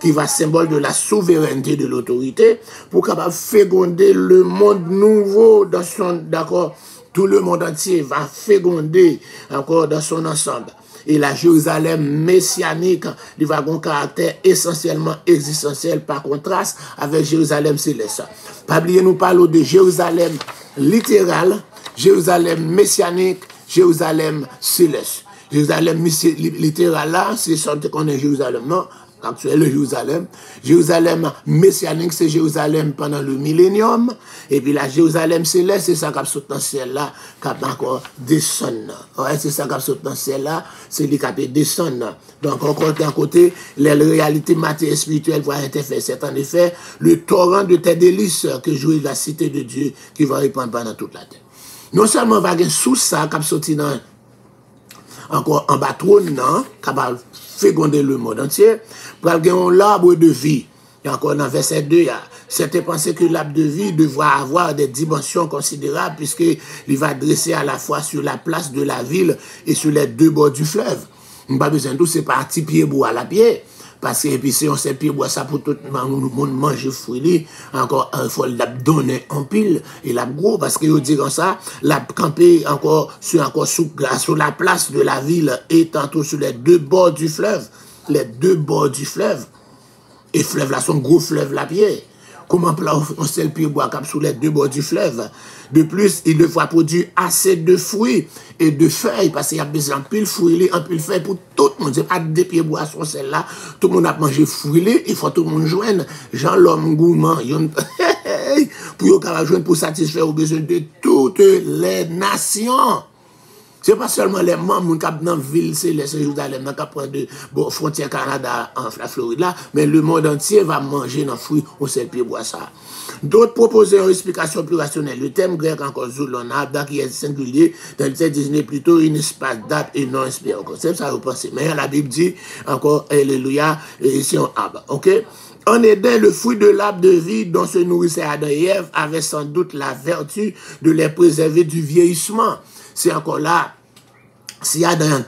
qui va symbole de la souveraineté de l'autorité, pour capable féconder le monde nouveau dans son, d'accord, tout le monde entier va féconder encore dans son ensemble. Et la Jérusalem messianique, il va avoir un caractère essentiellement existentiel par contraste avec Jérusalem céleste. Pas oublier, nous parlons de Jérusalem littérale, Jérusalem messianique, Jérusalem céleste. Jérusalem littérale là, c'est ce qu'on est Jérusalem, non? Actuel Jérusalem. Jérusalem messianique, c'est Jérusalem pendant le millénium. Et puis la Jérusalem céleste, c'est ça qui a sauté dans le ciel là, qui a encore descendu. Ouais, c'est ça qui a sauté dans le ciel là, c'est lui qui a descendu. Donc, encore d'un côté, les réalités matérielles et spirituelles vont interférer. C'est en effet le torrent de tes délices que jouit la cité de Dieu qui va répandre pendant toute la terre. Non seulement va y sous ça qui a sauté dans encore en bas trône, non, capable féconder le monde entier, pour avoir l'arbre de vie. Et encore dans verset 2, certains pensaient que l'arbre de vie devrait avoir des dimensions considérables, puisqu'il va dresser à la fois sur la place de la ville et sur les deux bords du fleuve. On n'a pas besoin de tout, c'est pas un petit pied bois à la pied. Parce que, puis, si on sait pied bois, ça pour tout le monde manger fruits, encore, il faut la donner en pile, et la gros, parce que, vous dit comme ça, la camper encore sur la place de la ville, et tantôt sur les deux bords du fleuve. Les deux bords du fleuve. Et fleuve là, son gros fleuve la pied. Comment on sait le pied bois cap sur les deux bords du fleuve? De plus, il devra produire assez de fruits et de feuilles, parce qu'il y a besoin de pile fruits, en pile feuilles pour tout le monde. C'est pas des pieds bois sur celle-là. Tout le monde a mangé fruits, il faut tout le monde joindre. Jean l'homme gourmand, pour joindre pour satisfaire aux besoins de toutes les nations. C'est pas seulement les membres qui sont dans la ville, c'est les Jérusalem, qui prennent de frontière Canada en la Floride là, mais le monde entier va manger dans le fruit, on sait le pied bois ça. D'autres proposent une explication plus rationnelle. Le terme grec encore zoulonab, qui est singulier, dans le texte désigné plutôt une espace date et non espère. C'est ça vous pensez. Mais la Bible dit encore, alléluia, ici on ab. Ok? En Éden, le fruit de l'arbre de vie dont se nourrissait Adam et Ève avait sans doute la vertu de les préserver du vieillissement. C'est encore là. Si Adam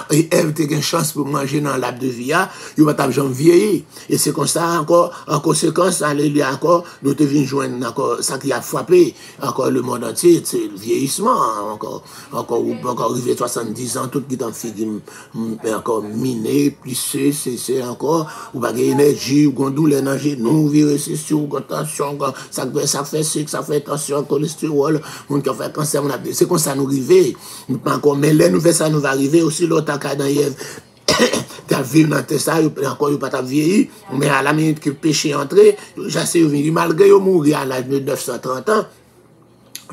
et Ève ont une chance pour manger dans l'arbre de vie, ils vont pas jamais vieillir. Et c'est comme ça encore, en conséquence, alléluia encore, nous devons joindre encore ça qui a frappé encore le monde entier, c'est le vieillissement, encore arrivé 70 ans, tout qui t'en fait encore miné, plissé, c'est encore, ou pas d'énergie, ou gondou l'énergie, nous, virer, c'est sûr, ou tension, ça fait sucre, ça fait tension, cholestérol, on qui fait cancer, c'est comme ça nous arrive, mais les nouvelles ça nous va arriver aussi l'autre cas dans Ève. Tu as vécu dans tes ça, encore il pas vieilli, mais à la minute que le péché est entré, j'ai venu malgré qu'il mourir à l'âge de 930 ans,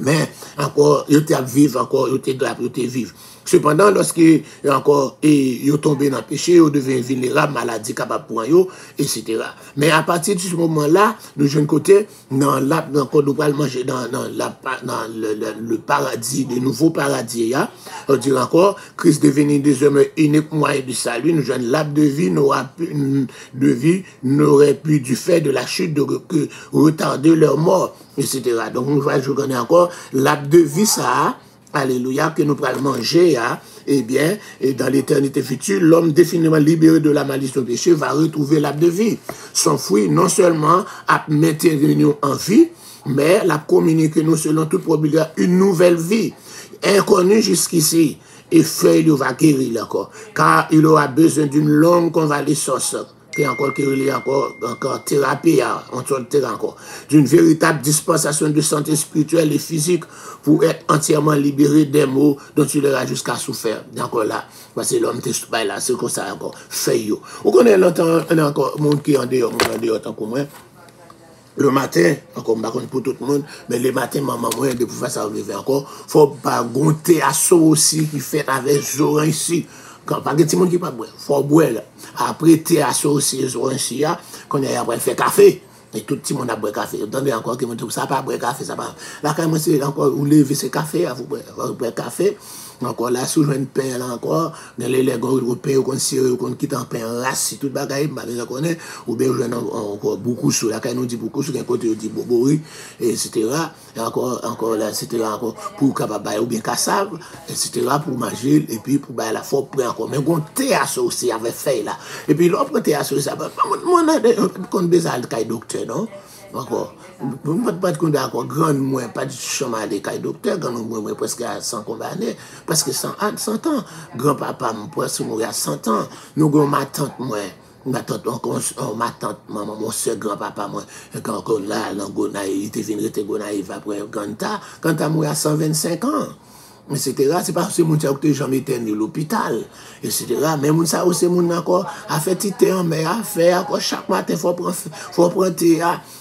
mais encore il était vivre, encore il était vivre. Cependant, lorsqu'il encore il tombé dans le péché, il devient vulnérable, maladie capable pour eux, etc. Mais à partir de ce moment-là, nous jeunes côté, nous allons manger dans le paradis, le nouveau paradis, on dit encore, Christ devenu désormais unique moyen du salut, nous jeunes l'arbre de vie n'aurait pu du fait de la chute que retarder leur mort, etc. Donc nous voyons encore l'arbre de vie ça. Alléluia, que nous pourrons manger, eh bien, et dans l'éternité future, l'homme définitivement libéré de la malédiction du péché va retrouver l'arbre de vie. Son fruit, non seulement à maintenir nous en vie, mais la communiquer nous selon toute probabilité une nouvelle vie, inconnue jusqu'ici, et feuille va guérir encore, car il aura besoin d'une longue convalescence. Qui est encore thérapie, encore, d'une véritable dispensation de santé spirituelle et physique pour être entièrement libéré des maux dont il aura jusqu'à souffrir. Encore là, parce que l'homme est pas là, c'est comme ça encore, fait yo. Vous connaissez longtemps, encore, monde qui est en dehors, tant que moi. Le matin, encore, pour tout le monde, mais le matin, maman, moi, de pouvoir ça arriver encore, faut pas gonter à ça aussi qui fait avec Zoran ici. Quand pas de monde qui pas boire, faut boire. Après thé associé ici, quand il après fait café, et tout le monde a boire café. Vous entendez encore que ça pas boire café, ça pas. Là quand c'est encore vous lever ce café, vous boire café encore là, sous une pain là encore, dans les européens, qu'on siré, qu'on quitte en pain race, tout bagaille, je connais, ou bien je encore beaucoup sous la caille, nous dit beaucoup sous un côté, on dit bobori, etc. Et encore là, etc. encore pour capable ou bien cassave, etc. pour manger, et puis pour la fois pour encore. Mais on théâtre aussi avait fait là. Et puis l'autre théâtre, ça va, moi, on a besoin de docteur, non? Encore. Pas de compte encore grand moins pas de chemin à l'école docteur grand moins presque à 100 condamnés parce que 100 ans grand papa presque mourir à 100 ans nous avons ma tante moi ma tante maman mon seul grand papa moi quand là il était venu rester gonaïve après quand t'as mourir à 125 ans etc. C'est pas ce monde qui a jamais été à l'hôpital, etc. Mais moun ça aussi moun encore a fait titer en mer à faire encore chaque matin faut prendre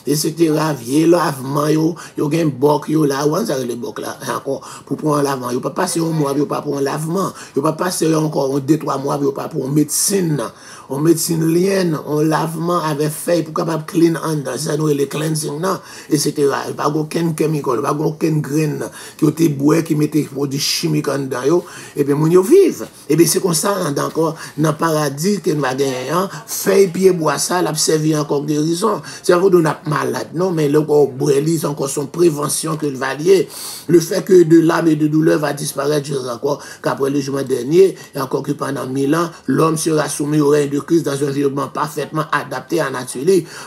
etc. Vieux lavement yo gen boc yo là on ça les boc là encore pour prendre un lavement yo pas passer un mois yo pas pour un lavement yo pas passer encore 2-3 mois yo pas pour médecine lienne un lavement avec fait pour capable clean under ça nous les cleansing non etc. Pas aucun chemical pas aucun grain qui était bois qui mettait produits chimiques en dedans yo et bien moun yo vivent et bien c'est comme ça encore dans paradis que nous va gagner fait pied bois ça l'a servi encore guérison c'est vous donner malade non mais le corps brûlise encore son prévention que le valier le fait que de l'âme et de douleur va disparaître encore qu'après le jour dernier et encore que pendant 1000 ans l'homme sera soumis au règne de Christ dans un environnement parfaitement adapté à nature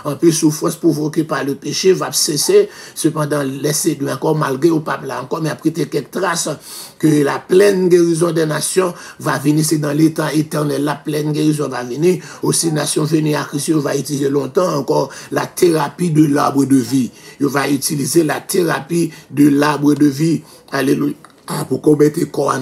en plus souffrance provoquée par le péché va cesser cependant laisser de encore malgré au pape là encore mais après quelques traces que la pleine guérison des nations va venir c'est dans l'état éternel la pleine guérison va venir aussi nations venues à Christ va utiliser longtemps encore la thérapie de l'arbre de vie il va utiliser la thérapie de l'arbre de vie alléluia pour commettre le corps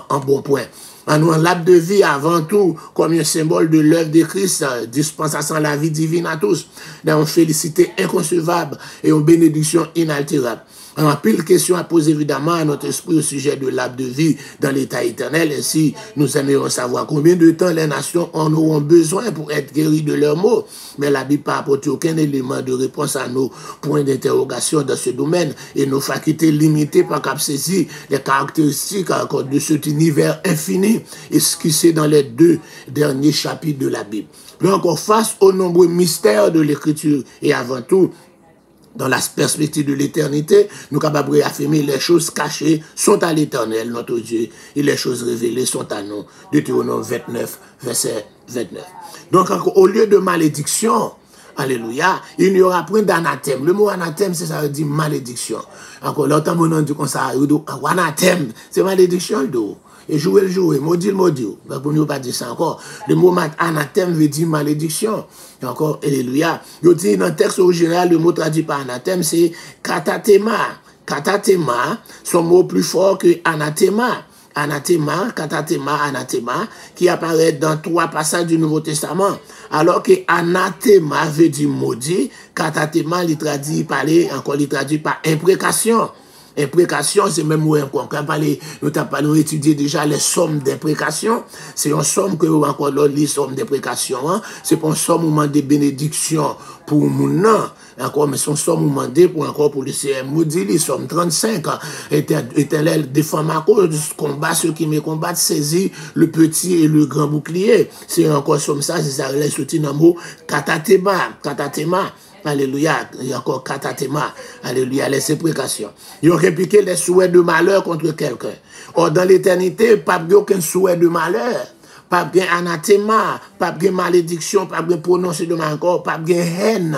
en bon point. En l'arbre de vie avant tout comme un symbole de l'œuvre de Christ, dispensation la vie divine à tous, dans une félicité inconcevable et une bénédiction inaltérable. En pile question à poser évidemment à notre esprit au sujet de l'arbre de vie dans l'état éternel. Ainsi, nous aimerions savoir combien de temps les nations en auront besoin pour être guéries de leurs maux. Mais la Bible n'a apporté aucun élément de réponse à nos points d'interrogation dans ce domaine et nos facultés limitées par cap saisir les caractéristiques de cet univers infini esquissé dans les 2 derniers chapitres de la Bible. Mais encore face aux nombreux mystères de l'écriture et avant tout, dans la perspective de l'éternité, nous sommes capables d'affirmer les choses cachées sont à l'éternel, notre Dieu, et les choses révélées sont à nous. Deutéronome 29, verset 29. Donc, au lieu de malédiction, alléluia, il n'y aura point d'anathème. Le mot anathème, c'est ça veut dire malédiction. Encore, l'autre mot, on dit comme ça, anathème, c'est malédiction, et jouer, maudit, pour ne pas dire ça encore. Le mot anathème veut dire malédiction. Et encore, alléluia. Je dis dans le texte original, le mot traduit par anathème, c'est katatema. Katatema, son mot plus fort que anathema. Anathema, katatema, anathema, qui apparaît dans 3 passages du Nouveau Testament. Alors que anathema veut dire maudit, katatema, il traduit par imprécation. Imprécation, c'est même où nous avons étudié déjà les sommes d'imprécation. C'est une somme que vous encore les sommes d'imprécation. C'est pas une somme moment de bénédiction pour mon encore, mais son somme demandé pour encore pour le CM. Dit, les sommes 35 ans. Éternel, défend ma cause, combat ceux qui me combattent, saisit le petit et le grand bouclier. C'est encore somme ça, c'est ça, les soutient dans le mot katatema. Alléluia, il y a encore katatema, alléluia, les imprécations. Ils ont répliqué les souhaits de malheur contre quelqu'un. Or, dans l'éternité, pas de aucun souhait de malheur, pas de anathema, pas de malédiction, pas de prononcé de encore, pas de haine.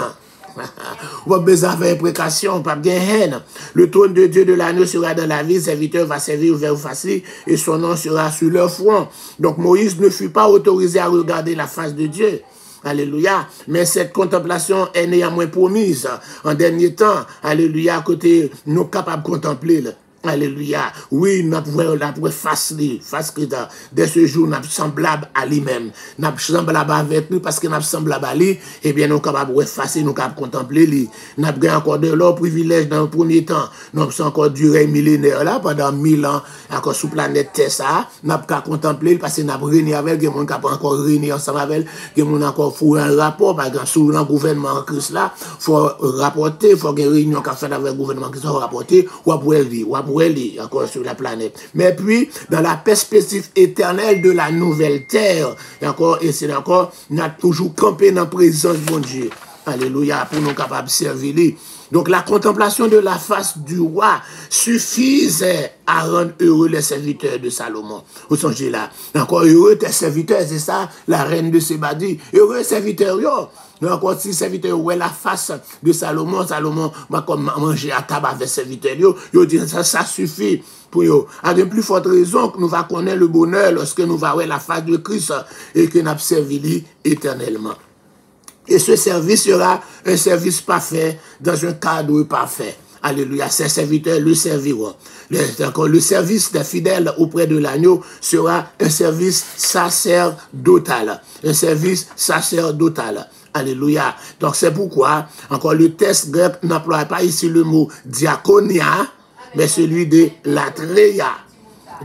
Ou besoin de imprécation, pas de haine. Le trône de Dieu de l'agneau sera dans la vie, serviteur va servir vers face et son nom sera sur leur front. Donc Moïse ne fut pas autorisé à regarder la face de Dieu. Alléluia. Mais cette contemplation est néanmoins promise. En dernier temps, alléluia, côté nous capables de contempler. Alléluia. Oui, nous avons face dès ce jour, nous sommes semblables à lui-même. Nous sommes semblables avec lui parce que nous sommes semblables à lui. Eh bien, nous sommes capables de face, nous sommes capables de contempler lui. Nous avons encore de leur privilège dans le premier temps. Nous sommes encore duré millénaire là, pendant 1000 ans, encore sous planète Terre, nous avons contempler parce que nous avons réuni avec, nous avons encore réuni ensemble avec, nous avons encore fait un rapport, par exemple, sur le gouvernement en Christ là, il faut rapporter, il faut qu'il y ait une réunion qui a fait avec le gouvernement qui soit rapporté, ou après dire, ou après brûler encore sur la planète. Mais puis, dans la perspective éternelle de la nouvelle terre, encore, et c'est encore, on a toujours campé dans la présence de mon Dieu. Alléluia, pour nous capables de servir lui. Donc la contemplation de la face du roi suffisait à rendre heureux les serviteurs de Salomon. Vous songez là. Encore heureux tes serviteurs, c'est ça la reine de Séba dit. Heureux serviteurs, yo. Encore si serviteur ouais la face de Salomon, Salomon va comme manger à table avec serviteurs. Yo dit ça suffit pour yo. À de plus forte raison que nous va connaître le bonheur lorsque nous va voir la face de Christ et que nous avons servi éternellement. Et ce service sera un service parfait dans un cadre parfait. Alléluia. Ces serviteurs le serviront. Le service des fidèles auprès de l'agneau sera un service sacerdotal. Un service sacerdotal. Alléluia. Donc c'est pourquoi, encore le texte grec n'emploie pas ici le mot diaconia, mais celui de latreia.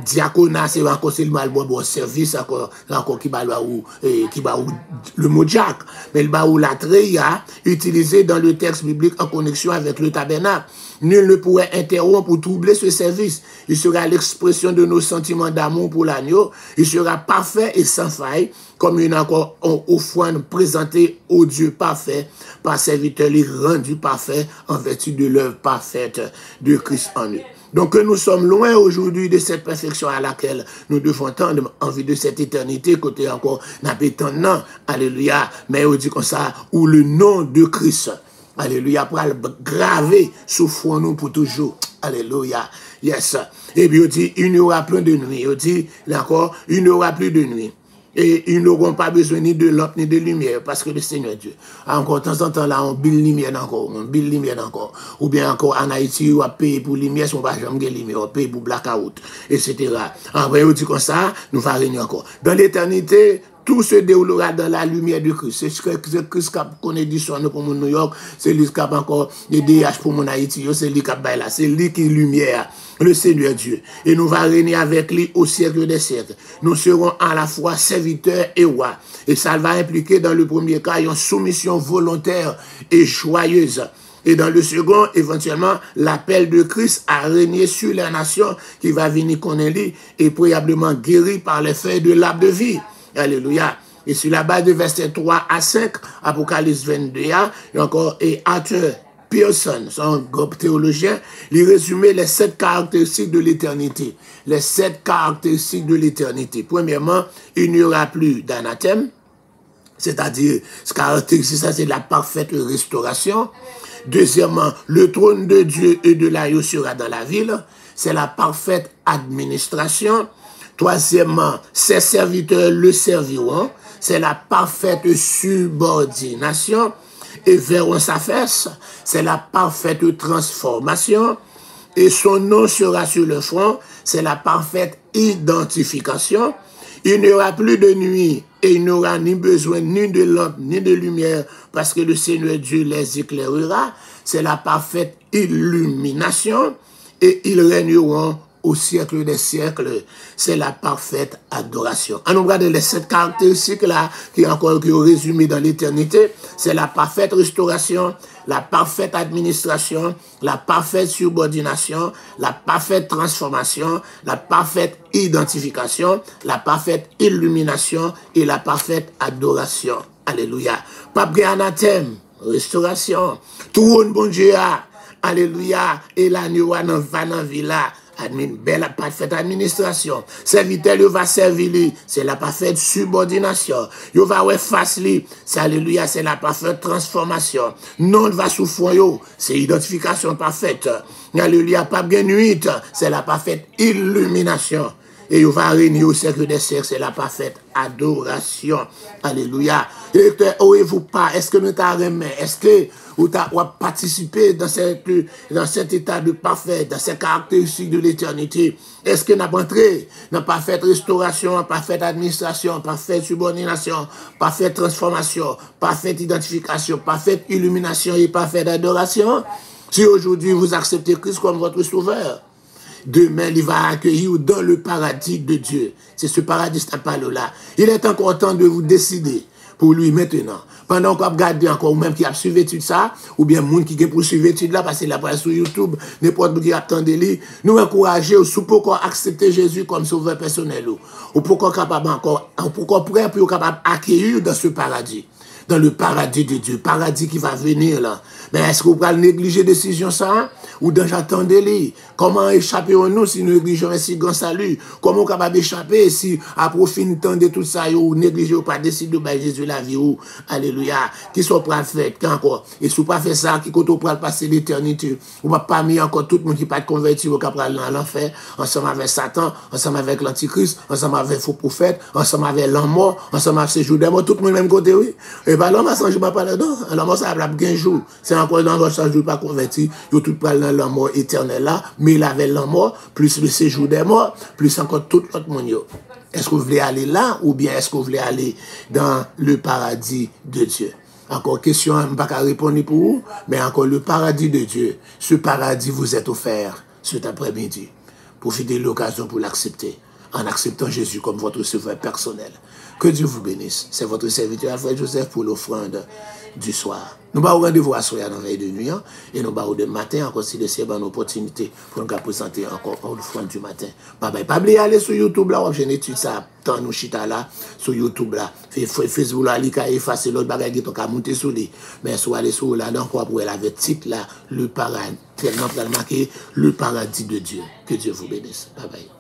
Diaconat, c'est encore le mal bon service, encore qui va le mot diacre. Mais le baou la treya, utilisé dans le texte biblique en connexion avec le tabernacle. Nul ne pourrait interrompre ou troubler ce service. Il sera l'expression de nos sentiments d'amour pour l'agneau. Il sera parfait et sans faille, comme une encore offrande présentée au Dieu parfait, par serviteur rendu parfait en vertu de l'œuvre parfaite de Christ en eux. Donc nous sommes loin aujourd'hui de cette perfection à laquelle nous devons tendre en vue de cette éternité, côté encore n'appétonnant, alléluia, mais on dit comme ça, où le nom de Christ, alléluia, pour le graver sous front nous pour toujours, alléluia, yes. Et puis on dit, il n'y aura plus de nuit, on dit, là encore, il n'y aura plus de nuit. Et ils n'auront pas besoin ni de lampe ni de lumière, parce que le Seigneur Dieu, encore de temps en temps là, on bille lumière encore, ou bien encore en Haïti, on va payer pour lumière, si on va jamais gagner lumière, on paye pour blackout, etc. En vrai, on dit comme ça, nous va régner encore. Dans l'éternité, tout se déroulera dans la lumière de Christ. C'est ce que Christ connaît du soir pour mon New York, c'est lui qui a encore des DH pour mon Haïti, c'est lui qui a là, c'est lui qui est lumière, le Seigneur Dieu. Et nous va régner avec lui au siècle des siècles. Nous serons à la fois serviteurs et rois. Et ça va impliquer dans le premier cas une soumission volontaire et joyeuse. Et dans le second, éventuellement, l'appel de Christ à régner sur la nation qui va venir connaître lui et probablement guéri par les feuilles de l'arbre de vie. Alléluia. Et sur la base de versets 3 à 5, Apocalypse 22, et encore, et Arthur Pearson, son groupe théologien, il résumait les 7 caractéristiques de l'éternité. Les 7 caractéristiques de l'éternité. Premièrement, il n'y aura plus d'anathème, c'est-à-dire, ce caractéristique, ça c'est la parfaite restauration. Deuxièmement, le trône de Dieu et de l'agneau sera dans la ville, c'est la parfaite administration. Troisièmement, ses serviteurs le serviront, c'est la parfaite subordination. Et verront sa fesse, c'est la parfaite transformation. Et son nom sera sur le front, c'est la parfaite identification. Il n'y aura plus de nuit et il n'aura ni besoin ni de lampe ni de lumière parce que le Seigneur Dieu les éclairera. C'est la parfaite illumination et ils régneront au siècle des siècles. C'est la parfaite adoration. On regarde les 7 caractéristiques là qui sont résumées dans l'éternité. C'est la parfaite restauration, la parfaite administration, la parfaite subordination, la parfaite transformation, la parfaite identification, la parfaite illumination et la parfaite adoration. Alléluia. Pas anathème, restauration. Tout le bon Dieu a. Alléluia. Et l'agneau va dans la villa. Belle parfaite administration. Serviteur, il va servir lui. C'est la parfaite subordination. Il va ouais face lui. C'est alléluia, c'est la parfaite transformation. Non, va sous fond, c'est identification parfaite. Alléluia, pas bien nuit. C'est la parfaite illumination. Et il va régner au siècle des siècles, c'est la parfaite adoration. Alléluia. Et aurez-vous pas, est-ce que nous t'avons est-ce que vous avez participé dans cet état de parfait, dans ces caractéristiques de l'éternité? Est-ce que nous avons entré dans parfaite restauration, parfaite administration, parfaite subordination, parfaite transformation, parfaite identification, parfaite illumination et parfaite adoration? Si aujourd'hui vous acceptez Christ comme votre sauveur, demain, il va accueillir dans le paradis de Dieu. C'est ce paradis qui parle là. Il est encore temps de vous décider pour lui maintenant. Pendant qu'on a regardé encore, ou même qui a suivi étude ça, ou bien moun qui a poursuivi étude là, parce que la presse sur YouTube, n'importe qui a attendu lui, nous encourager, ou pour qu'on accepte Jésus comme sauveur personnel, ou pour qu'on capable encore, pour qu'on prêt pour capable accueillir dans ce paradis. Dans le paradis de Dieu, paradis qui va venir là. Mais est-ce que vous pouvez négliger décision ça? Ou dans j'attendez-les? Comment échapper à nous si nous négligeons un si grand salut? Comment capable échapper si à profit de temps de tout ça, ou négliger ou pas décider de Jésus la vie ou alléluia, qui sont prêts à faire encore. Et si vous pas fait ça, qui compte pour passer l'éternité, ou pas mis encore tout le monde qui pas converti au capable dans l'enfer, ensemble avec Satan, ensemble avec l'Antichrist, ensemble avec faux prophètes, ensemble avec l'homme mort, ensemble avec ces jours de mort, tout le monde même côté, oui. Ben l'homme a changé pas là-dedans. L'homme ça a 15 jours. C'est encore dans votre change pas converti. Yo tout parle dans la mort éternelle là, mais il avait la mort, plus le séjour des morts, plus encore tout l'autre monde. Est-ce que vous voulez aller là ou bien est-ce que vous voulez aller dans le paradis de Dieu? Encore question, je ne vais pas répondre pour vous, mais encore le paradis de Dieu. Ce paradis vous est offert cet après-midi. Profitez de l'occasion pour l'accepter, en acceptant Jésus comme votre sauveur personnel. Que Dieu vous bénisse. C'est votre serviteur Alfred Joseph pour l'offrande du soir. Nous allons rendez-vous à soir dans la veille de nuit et nous allons de matin encore si le ciel a une opportunité pour nous présenter encore l'offrande du matin. Bye bye. Pas oublier aller sur YouTube là, j'ai une étude ça, tant nous chita là, sur YouTube là. Facebook là, il a effacé l'autre bagage qui est monter sur lui. Mais soit aller sur là, donc pour elle avait titre là, le paradis, tellement marqué, le paradis de Dieu. Que Dieu vous bénisse. Bye bye.